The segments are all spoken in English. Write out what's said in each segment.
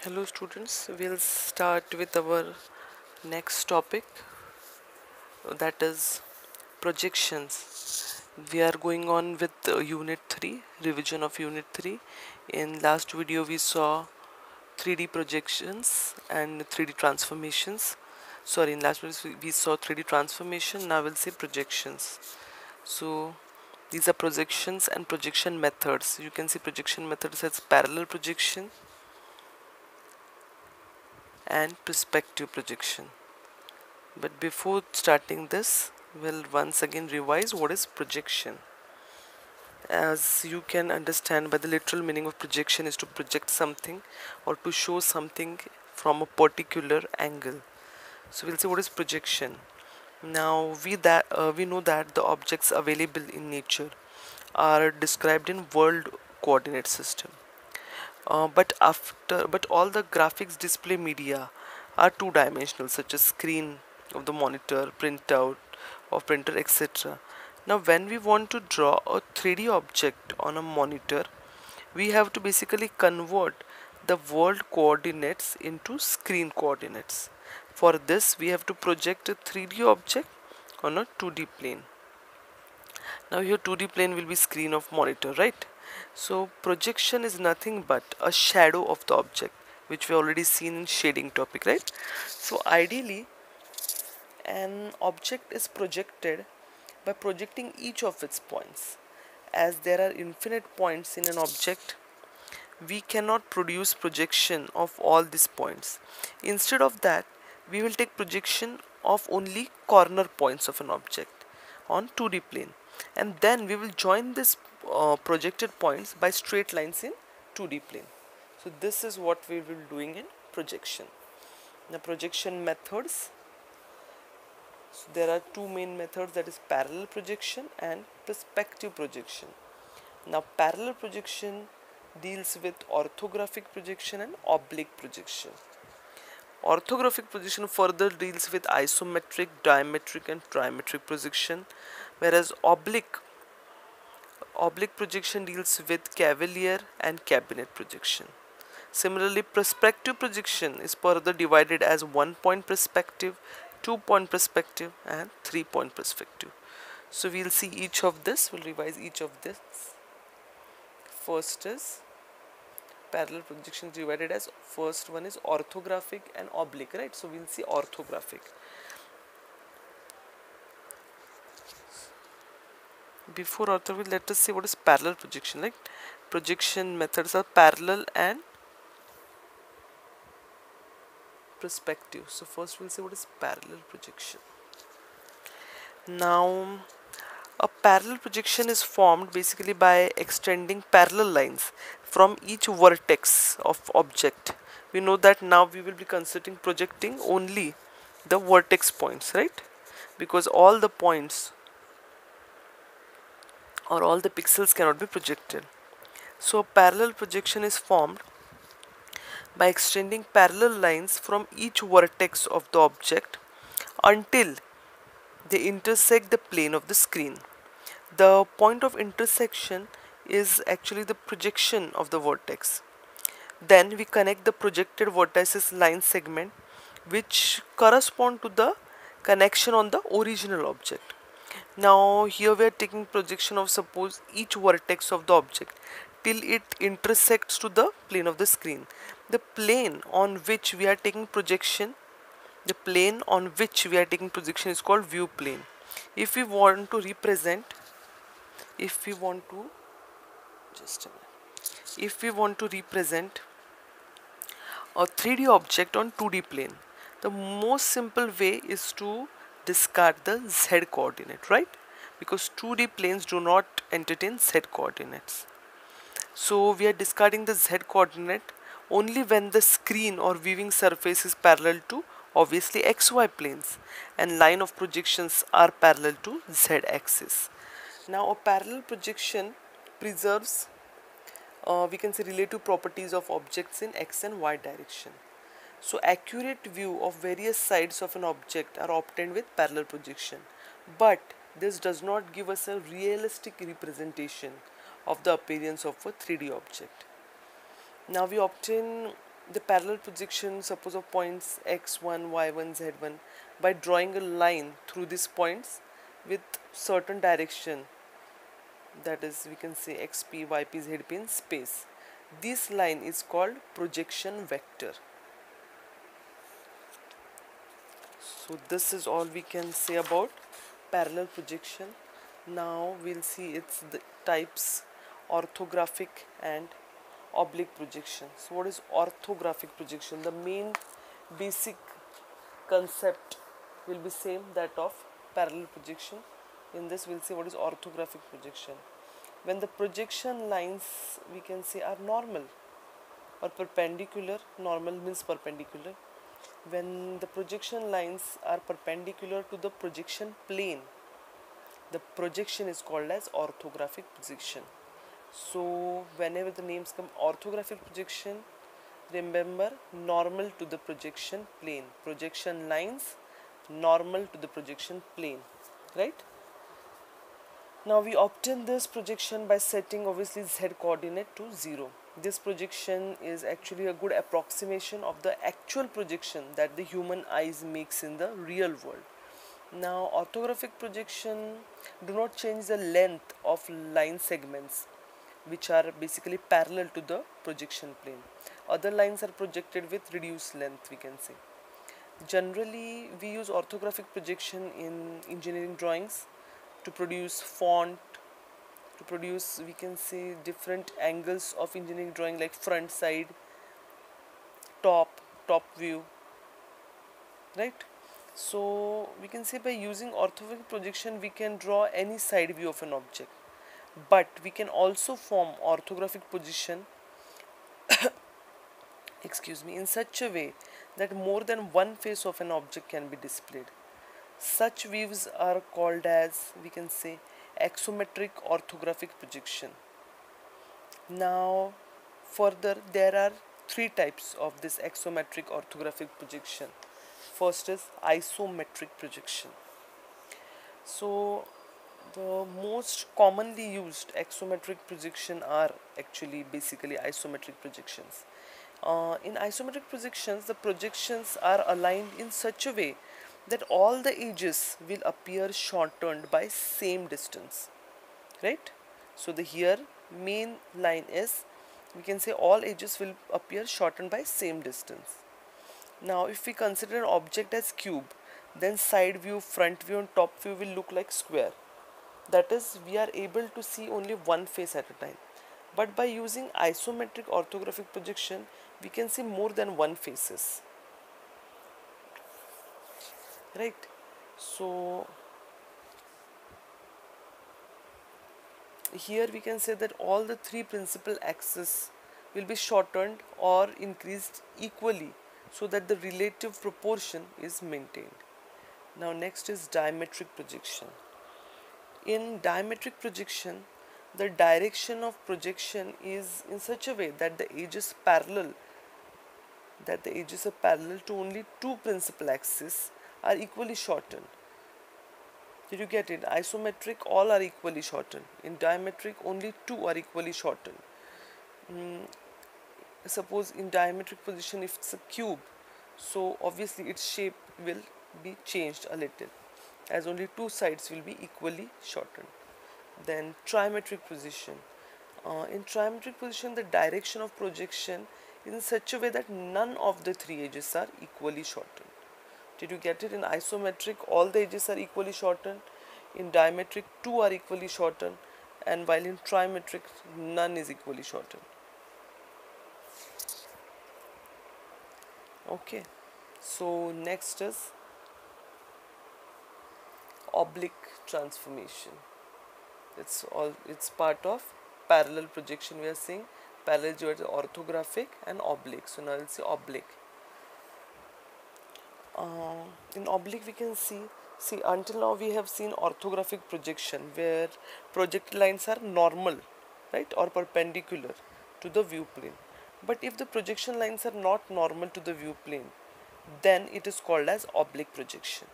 Hello students, we'll start with our next topic, that is projections. We are going on with unit 3, revision of unit 3. In last video we saw 3D projections and 3D transformations. Sorry, in last video we saw 3D transformation, now we'll see projections. So these are projections and projection methods. You can see projection methods as parallel projection and perspective projection. But before starting this, we'll once again revise what is projection. As you can understand, by the literal meaning of projection is to project something or to show something from a particular angle. So we'll see what is projection. Now we know that the objects available in nature are described in world coordinate system. But all the graphics display media are two-dimensional, such as screen of the monitor, printout of printer, etc. Now, when we want to draw a 3D object on a monitor, we have to basically convert the world coordinates into screen coordinates. For this, we have to project a 3D object on a 2D plane. Now your 2D plane will be screen of monitor, right? So projection is nothing but a shadow of the object, which we already seen in shading topic, right? So ideally an object is projected by projecting each of its points. As there are infinite points in an object, we cannot produce projection of all these points. Instead of that, we will take projection of only corner points of an object on 2D plane, and then we will join this projected points by straight lines in 2D plane. So this is what we will be doing in projection. The projection methods, so there are two main methods, that is parallel projection and perspective projection. Now parallel projection deals with orthographic projection and oblique projection. Orthographic projection further deals with isometric, diametric and trimetric projection, whereas oblique projection deals with cavalier and cabinet projection. Similarly, perspective projection is further divided as 1-point perspective, 2-point perspective and 3-point perspective. So we'll see each of this, we'll revise each of this. First is parallel projection divided as, first one is orthographic and oblique, right? So we'll see orthographic. Before orthographic, let us see what is parallel projection. Like projection methods are parallel and perspective. So first we'll see what is parallel projection. Now a parallel projection is formed basically by extending parallel lines from each vertex of object. We know that now we will be considering projecting only the vertex points, right? Because all the points or all the pixels cannot be projected. So parallel projection is formed by extending parallel lines from each vertex of the object until they intersect the plane of the screen. The point of intersection is actually the projection of the vertex. Then we connect the projected vertices line segment which correspond to the connection on the original object. Now here we are taking projection of, suppose, each vertex of the object till it intersects to the plane of the screen. The plane on which we are taking projection is called view plane. If we want to represent a 3D object on 2D plane, the most simple way is to discard the Z coordinate, right? Because 2D planes do not entertain Z coordinates. So we are discarding the Z coordinate only when the screen or viewing surface is parallel to obviously XY planes and line of projections are parallel to Z axis. Now a parallel projection preserves we can say relative properties of objects in X and Y direction. So accurate view of various sides of an object are obtained with parallel projection, but this does not give us a realistic representation of the appearance of a 3D object. Now we obtain the parallel projection, suppose of points x1, y1, z1, by drawing a line through these points with certain direction, that is we can say xp, yp, zp in space. This line is called projection vector. So this is all we can say about parallel projection. Now we'll see its the types: orthographic and oblique projection. So what is orthographic projection? The main basic concept will be same that of parallel projection. In this we'll see what is orthographic projection. When the projection lines, we can say, are normal or perpendicular. Normal means perpendicular. When the projection lines are perpendicular to the projection plane, the projection is called as orthographic projection. So whenever the names come orthographic projection, remember normal to the projection plane. Projection lines normal to the projection plane, right? Now we obtain this projection by setting obviously z coordinate to 0. This projection is actually a good approximation of the actual projection that the human eyes makes in the real world. Now orthographic projection do not change the length of line segments, which are basically parallel to the projection plane. Other lines are projected with reduced length, we can say. Generally we use orthographic projection in engineering drawings to produce font, to produce, we can say, different angles of engineering drawing like front, side, top view, right? So we can say by using orthographic projection we can draw any side view of an object, but we can also form orthographic projection in such a way that more than one face of an object can be displayed. Such views are called as, we can say, axiometric orthographic projection. Now further there are three types of this axiometric orthographic projection. First is isometric projection. So the most commonly used axiometric projection are actually basically isometric projections. In isometric projections, the projections are aligned in such a way that all the edges will appear shortened by same distance, right? So the here main line is, we can say, all edges will appear shortened by same distance. Now if we consider an object as cube, then side view, front view and top view will look like square. That is, we are able to see only one face at a time. But by using isometric orthographic projection, we can see more than one faces, right? So here we can say that all the three principal axes will be shortened or increased equally so that the relative proportion is maintained. Now next is diametric projection. In diametric projection, the direction of projection is in such a way that the edges are parallel to only two principal axes are equally shortened. Did you get it? Isometric, all are equally shortened. In diametric, only two are equally shortened. Suppose in diametric position, if it's a cube, so obviously its shape will be changed a little, as only two sides will be equally shortened. Then trimetric position. In trimetric position, the direction of projection is in such a way that none of the three edges are equally shortened. Did you get it? In isometric, all the edges are equally shortened. In diametric, two are equally shortened, and while in trimetric, none is equally shortened. Okay, so next is oblique transformation. It's part of parallel projection. We are seeing parallel towards orthographic and oblique. So now we'll see oblique. In oblique we can see until now we have seen orthographic projection where projected lines are normal, right, or perpendicular to the view plane. But if the projection lines are not normal to the view plane, then it is called as oblique projection.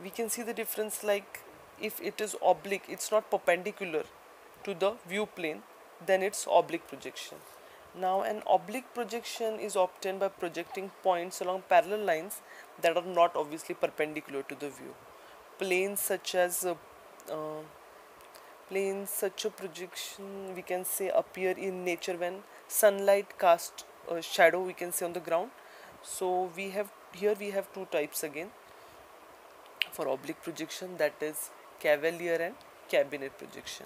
We can see the difference, like if it is oblique, it's not perpendicular to the view plane, then it's oblique projection. Now an oblique projection is obtained by projecting points along parallel lines that are not obviously perpendicular to the view. Planes such as uh, planes such a projection we can say appear in nature when sunlight casts a shadow, we can say, on the ground. So we have two types again for oblique projection, that is cavalier and cabinet projection.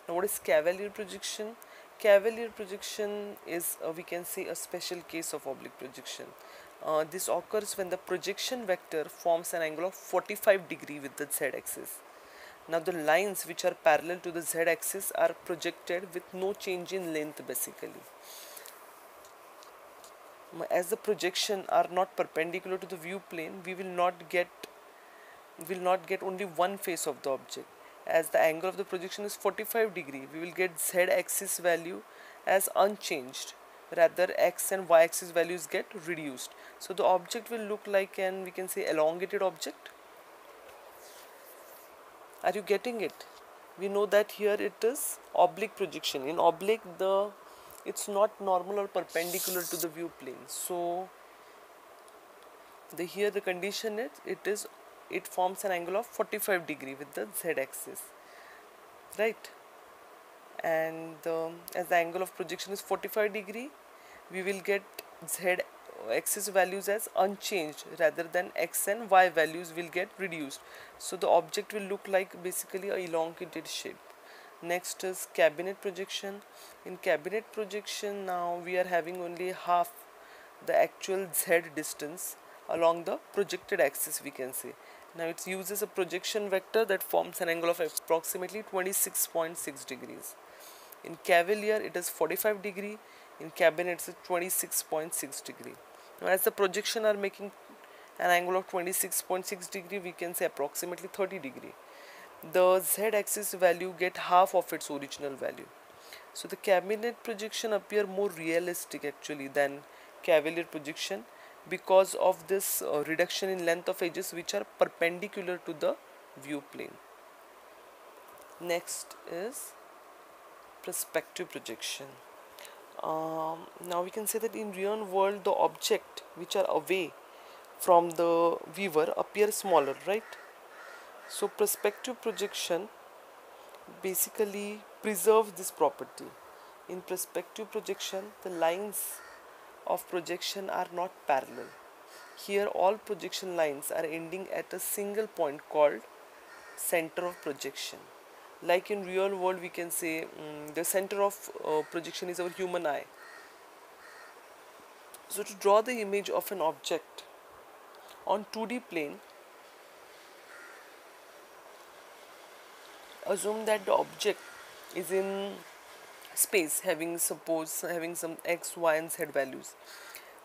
Now what is cavalier projection? Cavalier projection is we can say a special case of oblique projection. This occurs when the projection vector forms an angle of 45 degree with the z-axis. Now the lines which are parallel to the z-axis are projected with no change in length basically. As the projection are not perpendicular to the view plane, we will not get only one face of the object. As the angle of the projection is 45 degree, we will get z-axis value as unchanged, rather x and y-axis values get reduced. So the object will look like an, we can say, elongated object. Are you getting it? We know that here it is oblique projection. In oblique, it's not normal or perpendicular to the view plane. So here the condition is it forms an angle of 45 degree with the z-axis, right? And as the angle of projection is 45 degree, we will get z-axis values as unchanged, rather than x and y values will get reduced. So the object will look like basically a elongated shape. Next is cabinet projection. In cabinet projection, now we are having only half the actual z distance along the projected axis, we can say. Now it uses a projection vector that forms an angle of approximately 26.6 degrees. In cavalier it is 45 degree, in cabinet it is 26.6 degree. Now as the projection are making an angle of 26.6 degree, we can say approximately 30 degree. The z-axis value get half of its original value. So the cabinet projection appear more realistic actually than cavalier projection, because of this reduction in length of edges which are perpendicular to the view plane. Next is perspective projection. Now we can say that in real world the object which are away from the viewer appear smaller, right? So perspective projection basically preserves this property. In perspective projection, the lines of projection are not parallel. Here all projection lines are ending at a single point called center of projection. Like in real world, we can say the center of projection is our human eye. So to draw the image of an object on 2D plane, assume that the object is in space having some x, y and z values.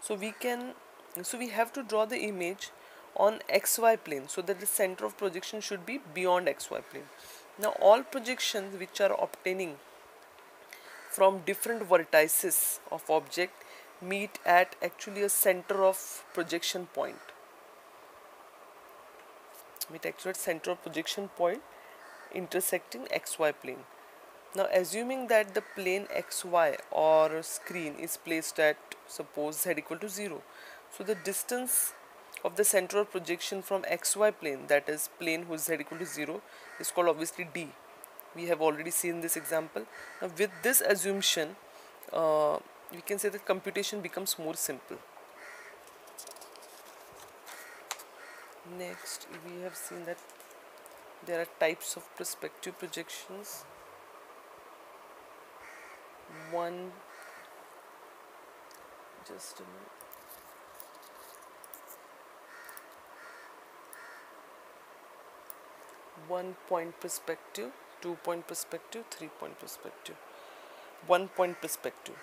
So we have to draw the image on xy plane, so that the center of projection should be beyond xy plane. Now all projections which are obtaining from different vertices of object meet at actually a center of projection point. Meet actually at center of projection point intersecting xy plane. Now assuming that the plane xy or screen is placed at, suppose, z equal to 0. So the distance of the center of projection from xy plane, that is plane whose z equal to 0, is called obviously d. We have already seen this example. Now with this assumption, we can say that computation becomes more simple. Next, we have seen that there are types of perspective projections. One, just a minute. One point perspective, 2-point perspective, 3-point perspective. 1-point perspective.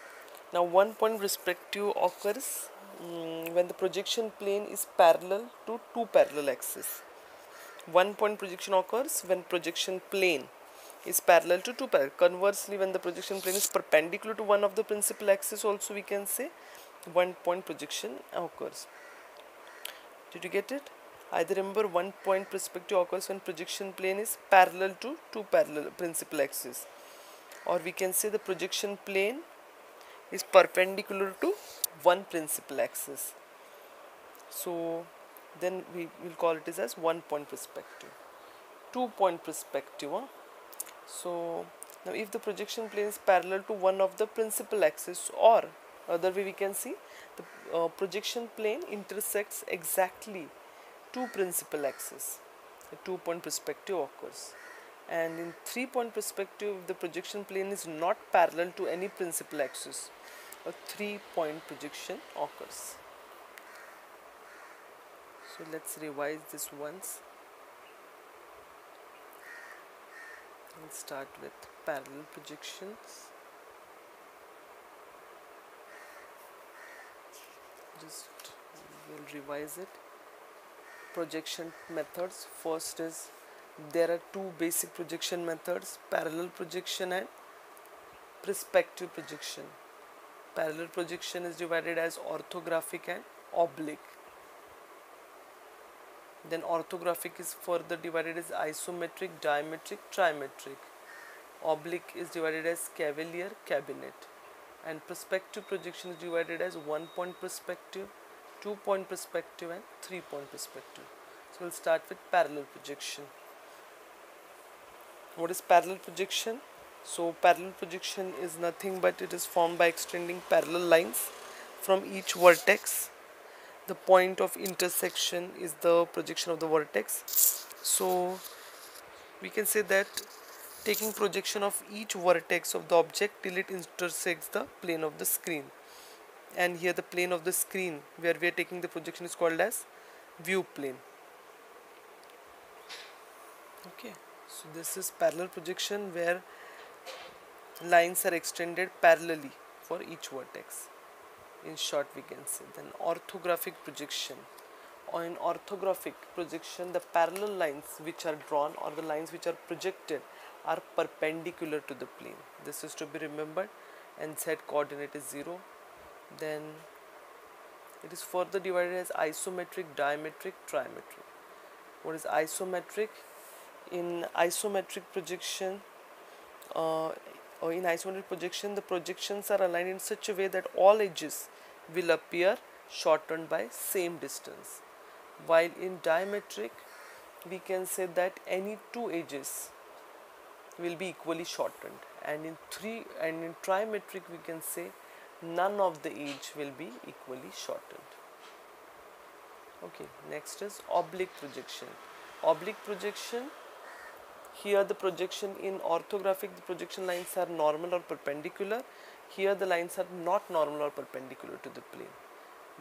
Now 1-point perspective occurs when the projection plane is parallel to two parallel axes. 1-point projection occurs when projection plane is parallel to two parallel. Conversely, when the projection plane is perpendicular to one of the principal axis, also we can say 1-point projection occurs. Did you get it? Either remember, 1-point perspective occurs when projection plane is parallel to two parallel principal axis. or we can say the projection plane is perpendicular to one principal axis. So then we will call it as one point perspective. 2-point perspective. So now if the projection plane is parallel to one of the principal axis, or other way we can see the projection plane intersects exactly two principal axes, a 2-point perspective occurs. And in 3-point perspective, the projection plane is not parallel to any principal axis, a 3-point projection occurs. So let's revise this once. Let's start with parallel projections. Just we'll revise it. Projection methods. First is there are two basic projection methods: parallel projection and perspective projection. Parallel projection is divided as orthographic and oblique. Then orthographic is further divided as isometric, diametric, trimetric. Oblique is divided as cavalier, cabinet. And perspective projection is divided as 1-point perspective, 2-point perspective and 3-point perspective. So we'll start with parallel projection. What is parallel projection? So parallel projection is nothing but it is formed by extending parallel lines from each vertex. The point of intersection is the projection of the vertex. So we can say that taking projection of each vertex of the object till it intersects the plane of the screen. And here the plane of the screen where we are taking the projection is called as view plane. Okay, so this is parallel projection where lines are extended parallelly for each vertex. In short we can say. Then orthographic projection. In orthographic projection, the parallel lines which are drawn or the lines which are projected are perpendicular to the plane. This is to be remembered, and z coordinate is 0. Then it is further divided as isometric, diametric, trimetric. What is isometric? In isometric projection, the projections are aligned in such a way that all edges will appear shortened by same distance. While in diametric, we can say that any two edges will be equally shortened, and in trimetric we can say none of the edge will be equally shortened. Okay, next is oblique projection. Oblique projection, here the projection in orthographic, the projection lines are normal or perpendicular. Here the lines are not normal or perpendicular to the plane.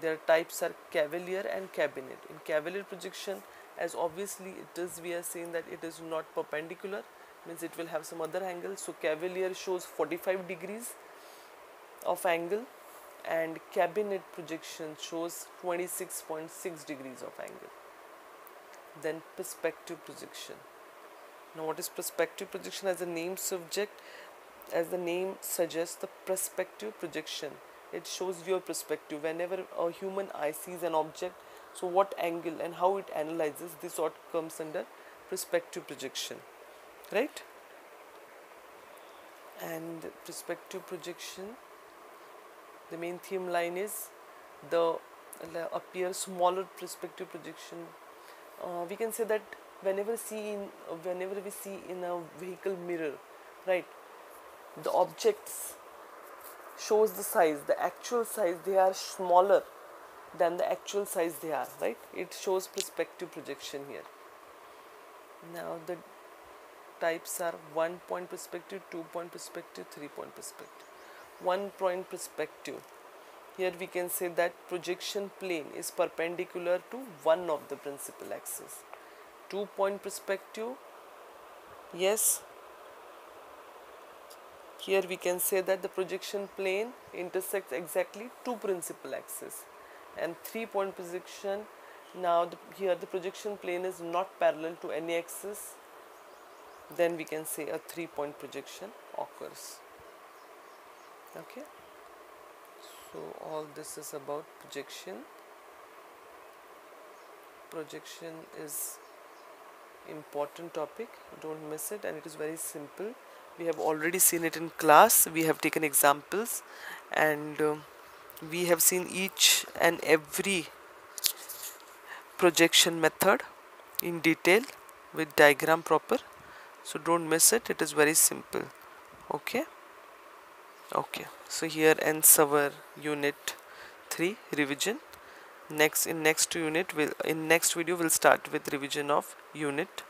Their types are cavalier and cabinet. In cavalier projection, as obviously it is, we are saying that it is not perpendicular, means it will have some other angle. So cavalier shows 45 degrees of angle, and cabinet projection shows 26.6 degrees of angle. Then perspective projection. Now what is perspective projection? As the name suggests, the perspective projection, it shows your perspective. Whenever a human eye sees an object, so what angle and how it analyzes, this what comes under perspective projection, right? And perspective projection, the main theme line is the appear smaller perspective projection. We can say that whenever we see in a vehicle mirror, right, the objects shows the size, the actual size, they are smaller than the actual size they are, right? It shows perspective projection here. Now the types are 1-point perspective, 2-point perspective, 3-point perspective. 1-point perspective, here we can say that projection plane is perpendicular to one of the principal axes. 2-point perspective, yes, here we can say that the projection plane intersects exactly two principal axes. And 3-point projection, now here the projection plane is not parallel to any axis, then we can say a 3-point projection occurs. Okay, so all this is about projection. Projection is important topic, don't miss it, and it is very simple. We have already seen it in class. We have taken examples, and we have seen each and every projection method in detail with diagram proper. So don't miss it. It is very simple. Okay. So here ends our unit 3 revision. Next, in next video we'll start with revision of unit